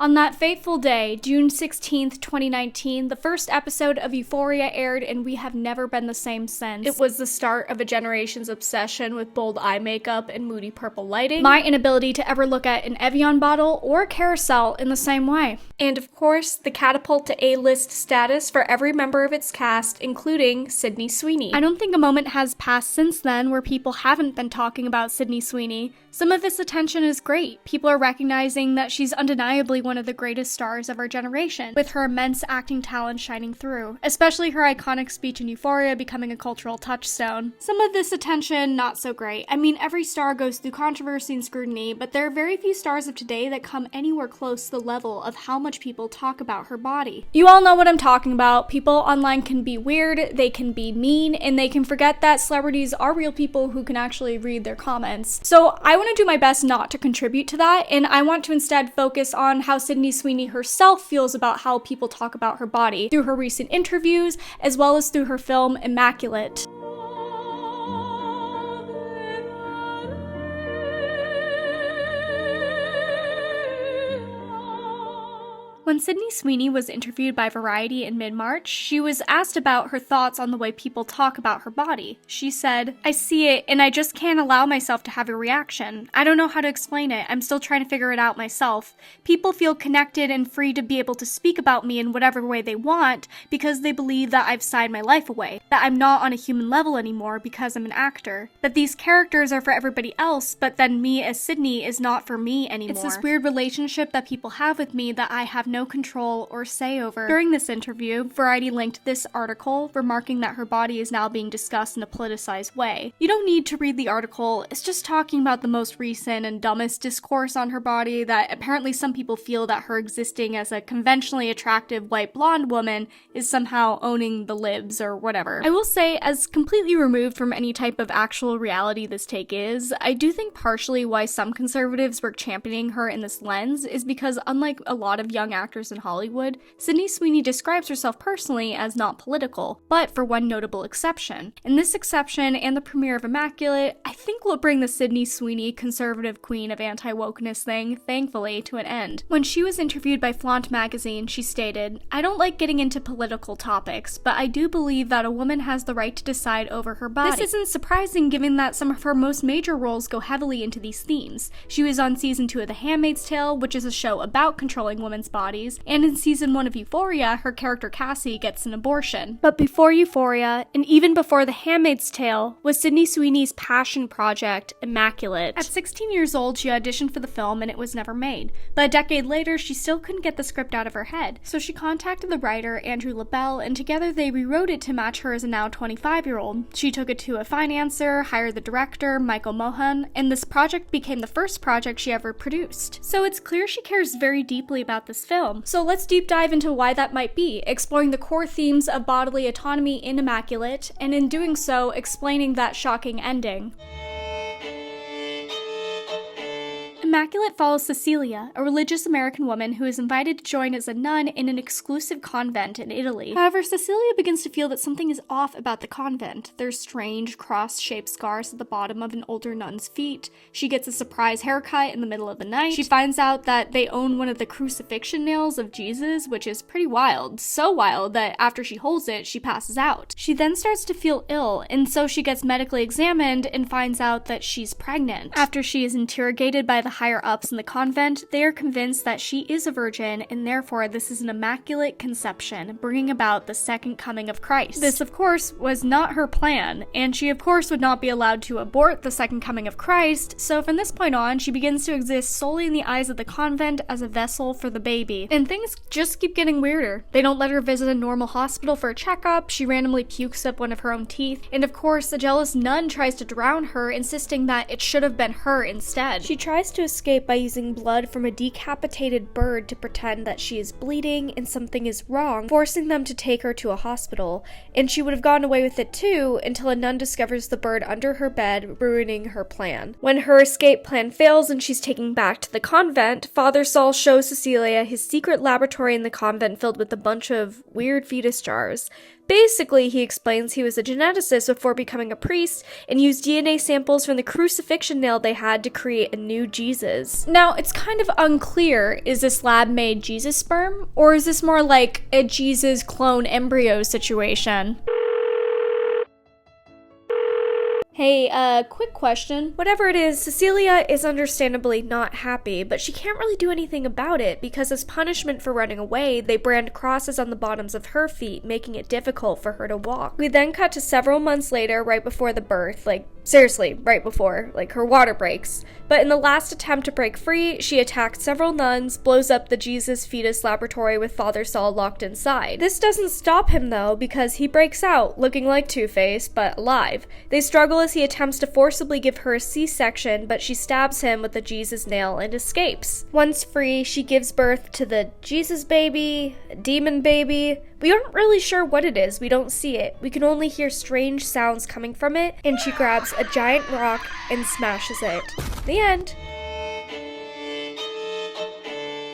On that fateful day, June 16th, 2019, the first episode of Euphoria aired, and we have never been the same since. It was the start of a generation's obsession with bold eye makeup and moody purple lighting, my inability to ever look at an Evian bottle or carousel in the same way, and of course, the catapult to A-list status for every member of its cast, including Sydney Sweeney. I don't think a moment has passed since then where people haven't been talking about Sydney Sweeney. Some of this attention is great. People are recognizing that she's undeniably one of the greatest stars of our generation, with her immense acting talent shining through, especially her iconic speech in Euphoria becoming a cultural touchstone. Some of this attention, not so great. I mean, every star goes through controversy and scrutiny, but there are very few stars of today that come anywhere close to the level of how much people talk about her body. You all know what I'm talking about. People online can be weird, they can be mean, and they can forget that celebrities are real people who can actually read their comments. So I want to do my best not to contribute to that, and I want to instead focus on how Sydney Sweeney herself feels about how people talk about her body through her recent interviews, as well as through her film Immaculate. When Sydney Sweeney was interviewed by Variety in mid-March, she was asked about her thoughts on the way people talk about her body. She said, "I see it, and I just can't allow myself to have a reaction. I don't know how to explain it. I'm still trying to figure it out myself. People feel connected and free to be able to speak about me in whatever way they want because they believe that I've signed my life away, that I'm not on a human level anymore because I'm an actor, that these characters are for everybody else, but then me as Sydney is not for me anymore. It's this weird relationship that people have with me that I have no control or say over." During this interview, Variety linked this article, remarking that her body is now being discussed in a politicized way. You don't need to read the article, it's just talking about the most recent and dumbest discourse on her body that apparently some people feel that her existing as a conventionally attractive white blonde woman is somehow owning the libs or whatever. I will say, as completely removed from any type of actual reality this take is, I do think partially why some conservatives were championing her in this lens is because unlike a lot of young actors in Hollywood, Sydney Sweeney describes herself personally as not political, but for one notable exception. And this exception and the premiere of Immaculate, I think will bring the Sydney Sweeney conservative queen of anti-wokeness thing, thankfully, to an end. When she was interviewed by Flaunt magazine, she stated, "I don't like getting into political topics, but I do believe that a woman has the right to decide over her body." This isn't surprising given that some of her most major roles go heavily into these themes. She was on season 2 of The Handmaid's Tale, which is a show about controlling women's bodies, and in season 1 of Euphoria, her character Cassie gets an abortion. But before Euphoria, and even before The Handmaid's Tale, was Sydney Sweeney's passion project, Immaculate. At 16 years old, she auditioned for the film and it was never made. But a decade later, she still couldn't get the script out of her head. So she contacted the writer, Andrew LaBelle, and together they rewrote it to match her as a now 25-year-old. She took it to a financier, hired the director, Michael Mohan, and this project became the first project she ever produced. So it's clear she cares very deeply about this film. So let's deep dive into why that might be, exploring the core themes of bodily autonomy in Immaculate, and in doing so, explaining that shocking ending. Immaculate follows Cecilia, a religious American woman who is invited to join as a nun in an exclusive convent in Italy. However, Cecilia begins to feel that something is off about the convent. There's strange, cross-shaped scars at the bottom of an older nun's feet. She gets a surprise haircut in the middle of the night. She finds out that they own one of the crucifixion nails of Jesus, which is pretty wild. So wild that after she holds it, she passes out. She then starts to feel ill, and so she gets medically examined and finds out that she's pregnant. After she is interrogated by the higher-ups in the convent, they are convinced that she is a virgin, and therefore this is an immaculate conception, bringing about the second coming of Christ. This, of course, was not her plan, and she, of course, would not be allowed to abort the second coming of Christ, so from this point on, she begins to exist solely in the eyes of the convent as a vessel for the baby. And things just keep getting weirder. They don't let her visit a normal hospital for a checkup, she randomly pukes up one of her own teeth, and of course, a jealous nun tries to drown her, insisting that it should have been her instead. She tries to escape by using blood from a decapitated bird to pretend that she is bleeding and something is wrong, forcing them to take her to a hospital, and she would have gotten away with it too until a nun discovers the bird under her bed, ruining her plan. When her escape plan fails and she's taken back to the convent, Father Saul shows Cecilia his secret laboratory in the convent filled with a bunch of weird fetus jars. Basically, he explains he was a geneticist before becoming a priest and used DNA samples from the crucifixion nail they had to create a new Jesus. Now, it's kind of unclear, is this lab-made Jesus sperm? Or is this more like a Jesus clone embryo situation? Hey, quick question. Whatever it is, Cecilia is understandably not happy, but she can't really do anything about it because as punishment for running away, they brand crosses on the bottoms of her feet, making it difficult for her to walk. We then cut to several months later, right before the birth, seriously, right before, her water breaks. But in the last attempt to break free, she attacks several nuns, blows up the Jesus fetus laboratory with Father Saul locked inside. This doesn't stop him though, because he breaks out, looking like Two-Face, but alive. They struggle as he attempts to forcibly give her a C-section, but she stabs him with the Jesus nail and escapes. Once free, she gives birth to the Jesus baby, demon baby. We aren't really sure what it is, we don't see it. We can only hear strange sounds coming from it, and she grabs a giant rock and smashes it. The end.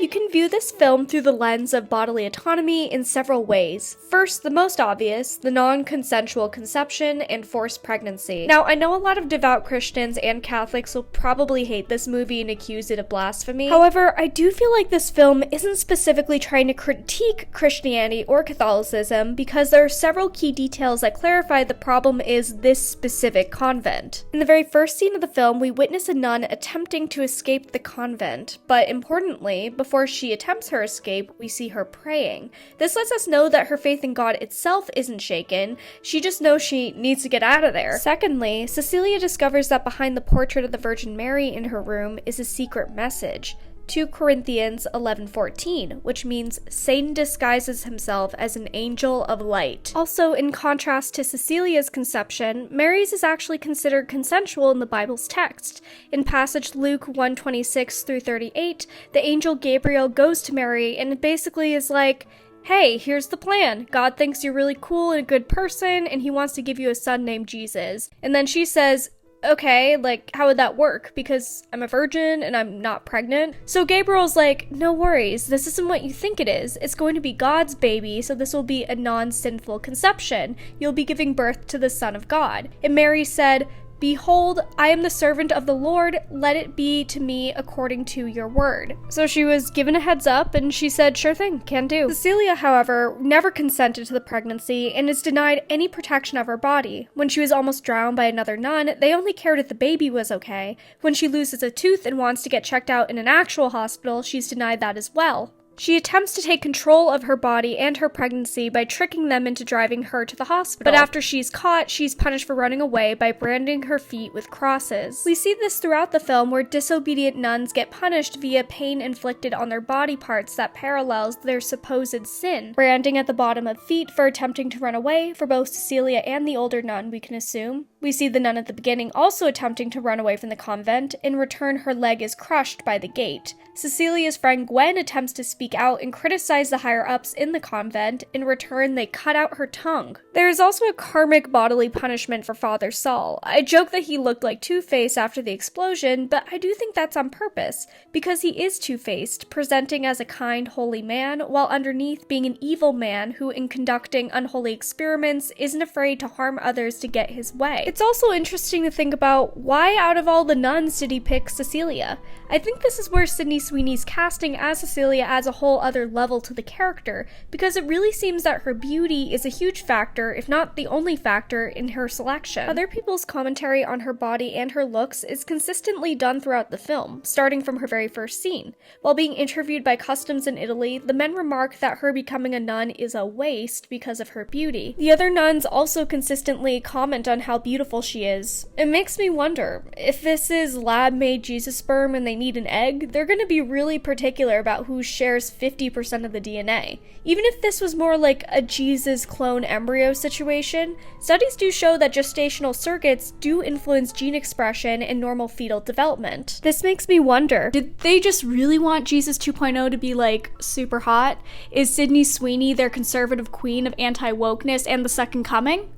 You can view this film through the lens of bodily autonomy in several ways. First, the most obvious, the non-consensual conception and forced pregnancy. Now, I know a lot of devout Christians and Catholics will probably hate this movie and accuse it of blasphemy. However, I do feel like this film isn't specifically trying to critique Christianity or Catholicism because there are several key details that clarify the problem is this specific convent. In the very first scene of the film, we witness a nun attempting to escape the convent, but importantly, before she attempts her escape, we see her praying. This lets us know that her faith in God itself isn't shaken, she just knows she needs to get out of there. Secondly, Cecilia discovers that behind the portrait of the Virgin Mary in her room is a secret message. 2 Corinthians 11:14, which means Satan disguises himself as an angel of light. Also, in contrast to Cecilia's conception, Mary's is actually considered consensual in the Bible's text. In passage Luke 1:26-38, the angel Gabriel goes to Mary and basically is like, hey, here's the plan. God thinks you're really cool and a good person, and he wants to give you a son named Jesus. And then she says, okay, how would that work? Because I'm a virgin and I'm not pregnant. So Gabriel's like, no worries, this isn't what you think it is. It's going to be God's baby, so this will be a non-sinful conception. You'll be giving birth to the Son of God. And Mary said, behold, I am the servant of the Lord, let it be to me according to your word. So she was given a heads up and she said, sure thing, can do. Cecilia, however, never consented to the pregnancy and is denied any protection of her body. When she was almost drowned by another nun, they only cared if the baby was okay. When she loses a tooth and wants to get checked out in an actual hospital, she's denied that as well. She attempts to take control of her body and her pregnancy by tricking them into driving her to the hospital. But after she's caught, she's punished for running away by branding her feet with crosses. We see this throughout the film where disobedient nuns get punished via pain inflicted on their body parts that parallels their supposed sin. Branding at the bottom of feet for attempting to run away for both Cecilia and the older nun, we can assume. We see the nun at the beginning also attempting to run away from the convent. In return, her leg is crushed by the gate. Cecilia's friend Gwen attempts to speak out and criticize the higher-ups in the convent. In return, they cut out her tongue. There is also a karmic bodily punishment for Father Saul. I joke that he looked like Two-Face after the explosion, but I do think that's on purpose, because he is two-faced, presenting as a kind, holy man, while underneath being an evil man who, in conducting unholy experiments, isn't afraid to harm others to get his way. It's also interesting to think about why out of all the nuns did he pick Cecilia? I think this is where Sydney Sweeney's casting as Cecilia adds a whole other level to the character, because it really seems that her beauty is a huge factor, if not the only factor, in her selection. Other people's commentary on her body and her looks is consistently done throughout the film, starting from her very first scene. While being interviewed by Customs in Italy, the men remark that her becoming a nun is a waste because of her beauty. The other nuns also consistently comment on how beautiful she is. It makes me wonder, if this is lab-made Jesus sperm and they need an egg, they're gonna be really particular about who shares 50% of the DNA. Even if this was more like a Jesus clone embryo situation, studies do show that gestational circuits do influence gene expression and normal fetal development. This makes me wonder, did they just really want Jesus 2.0 to be super hot? Is Sydney Sweeney their conservative queen of anti-wokeness and the second coming?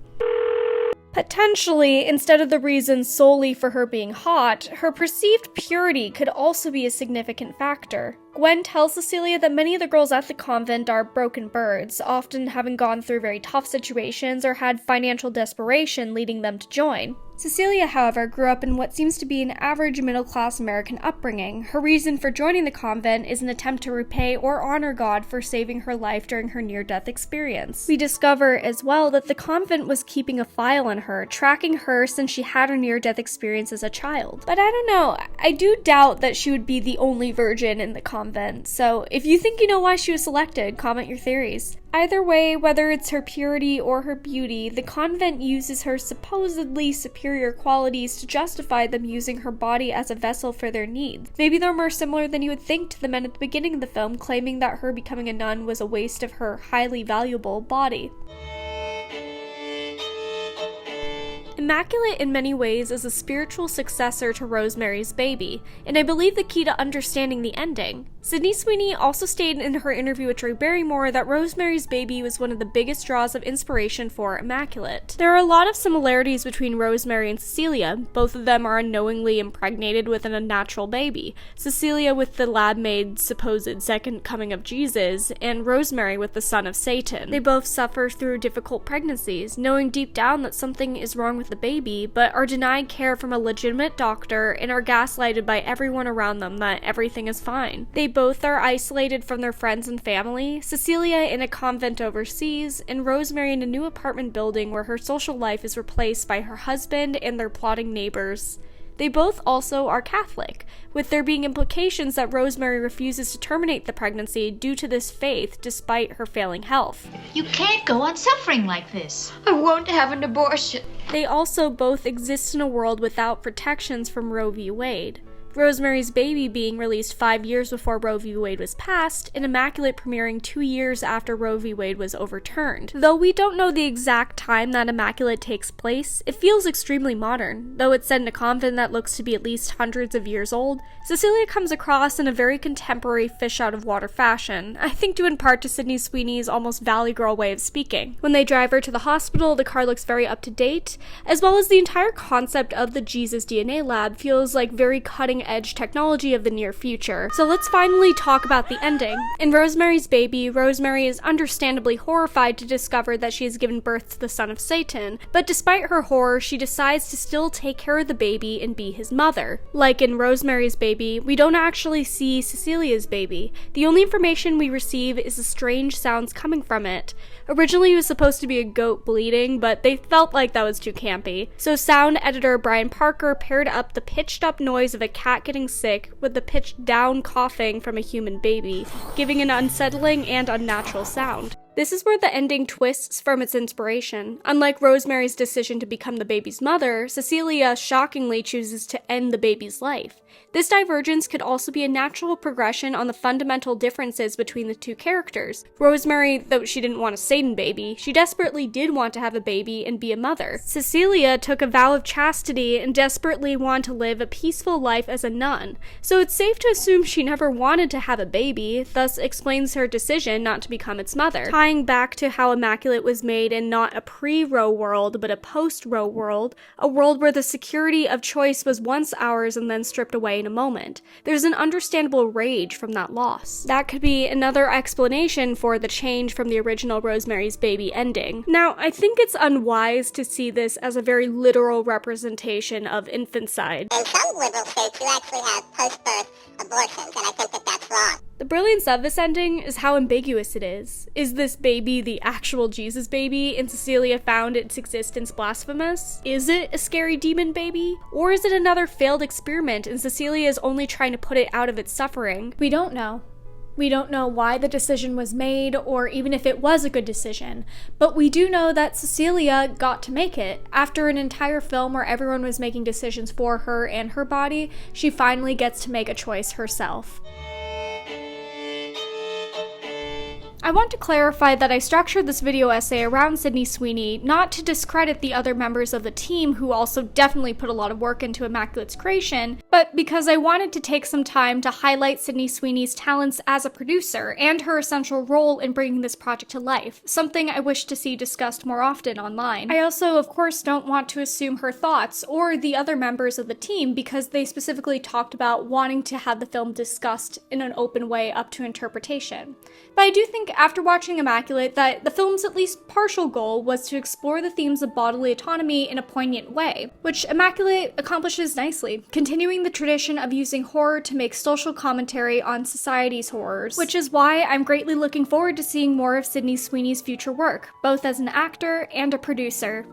Potentially, instead of the reason solely for her being hot, her perceived purity could also be a significant factor. Gwen tells Cecilia that many of the girls at the convent are broken birds, often having gone through very tough situations or had financial desperation leading them to join. Cecilia, however, grew up in what seems to be an average middle-class American upbringing. Her reason for joining the convent is an attempt to repay or honor God for saving her life during her near-death experience. We discover as well that the convent was keeping a file on her, tracking her since she had her near-death experience as a child. But I don't know, I do doubt that she would be the only virgin in the convent, so if you think you know why she was selected, comment your theories. Either way, whether it's her purity or her beauty, the convent uses her supposedly superior qualities to justify them using her body as a vessel for their needs. Maybe they're more similar than you would think to the men at the beginning of the film, claiming that her becoming a nun was a waste of her highly valuable body. Immaculate in many ways is a spiritual successor to Rosemary's Baby, and I believe the key to understanding the ending. Sydney Sweeney also stated in her interview with Drew Barrymore that Rosemary's Baby was one of the biggest draws of inspiration for Immaculate. There are a lot of similarities between Rosemary and Cecilia. Both of them are unknowingly impregnated with an unnatural baby. Cecilia with the lab-made supposed second coming of Jesus, and Rosemary with the son of Satan. They both suffer through difficult pregnancies, knowing deep down that something is wrong with the baby, but are denied care from a legitimate doctor and are gaslighted by everyone around them that everything is fine. They both are isolated from their friends and family, Cecilia in a convent overseas, and Rosemary in a new apartment building where her social life is replaced by her husband and their plotting neighbors. They both also are Catholic, with there being implications that Rosemary refuses to terminate the pregnancy due to this faith despite her failing health. You can't go on suffering like this. I won't have an abortion. They also both exist in a world without protections from Roe v. Wade. Rosemary's Baby being released 5 years before Roe v. Wade was passed, and Immaculate premiering 2 years after Roe v. Wade was overturned. Though we don't know the exact time that Immaculate takes place, it feels extremely modern. Though it's set in a convent that looks to be at least hundreds of years old, Cecilia comes across in a very contemporary fish-out-of-water fashion, I think due in part to Sydney Sweeney's almost Valley Girl way of speaking. When they drive her to the hospital, the car looks very up-to-date, as well as the entire concept of the Jesus DNA lab feels like very cutting-edge technology of the near future. So let's finally talk about the ending. In Rosemary's Baby, Rosemary is understandably horrified to discover that she has given birth to the son of Satan, but despite her horror, she decides to still take care of the baby and be his mother. Like in Rosemary's Baby, we don't actually see Cecilia's baby. The only information we receive is the strange sounds coming from it. Originally it was supposed to be a goat bleeding, but they felt like that was too campy. So sound editor Brian Parker paired up the pitched up noise of a cat getting sick with the pitched down coughing from a human baby, giving an unsettling and unnatural sound. This is where the ending twists from its inspiration. Unlike Rosemary's decision to become the baby's mother, Cecilia shockingly chooses to end the baby's life. This divergence could also be a natural progression on the fundamental differences between the two characters. Rosemary, though she didn't want a Satan baby, she desperately did want to have a baby and be a mother. Cecilia took a vow of chastity and desperately wanted to live a peaceful life as a nun, so it's safe to assume she never wanted to have a baby, thus explains her decision not to become its mother. Tying back to how Immaculate was made in not a pre-Roe world, but a post-Roe world, a world where the security of choice was once ours and then stripped away in a moment. There's an understandable rage from that loss. That could be another explanation for the change from the original Rosemary's Baby ending. Now, I think it's unwise to see this as a very literal representation of infanticide. In some liberal states, you actually have post-birth abortions, and I think that that's wrong. The brilliance of this ending is how ambiguous it is. Is this baby the actual Jesus baby and Cecilia found its existence blasphemous? Is it a scary demon baby? Or is it another failed experiment and Cecilia is only trying to put it out of its suffering? We don't know. We don't know why the decision was made, or even if it was a good decision, but we do know that Cecilia got to make it. After an entire film where everyone was making decisions for her and her body, she finally gets to make a choice herself. I want to clarify that I structured this video essay around Sydney Sweeney not to discredit the other members of the team who also definitely put a lot of work into Immaculate's creation, but but because I wanted to take some time to highlight Sydney Sweeney's talents as a producer and her essential role in bringing this project to life, something I wish to see discussed more often online. I also, of course, don't want to assume her thoughts or the other members of the team because they specifically talked about wanting to have the film discussed in an open way up to interpretation. But I do think after watching Immaculate that the film's at least partial goal was to explore the themes of bodily autonomy in a poignant way, which Immaculate accomplishes nicely, continuing the tradition of using horror to make social commentary on society's horrors, which is why I'm greatly looking forward to seeing more of Sydney Sweeney's future work, both as an actor and a producer.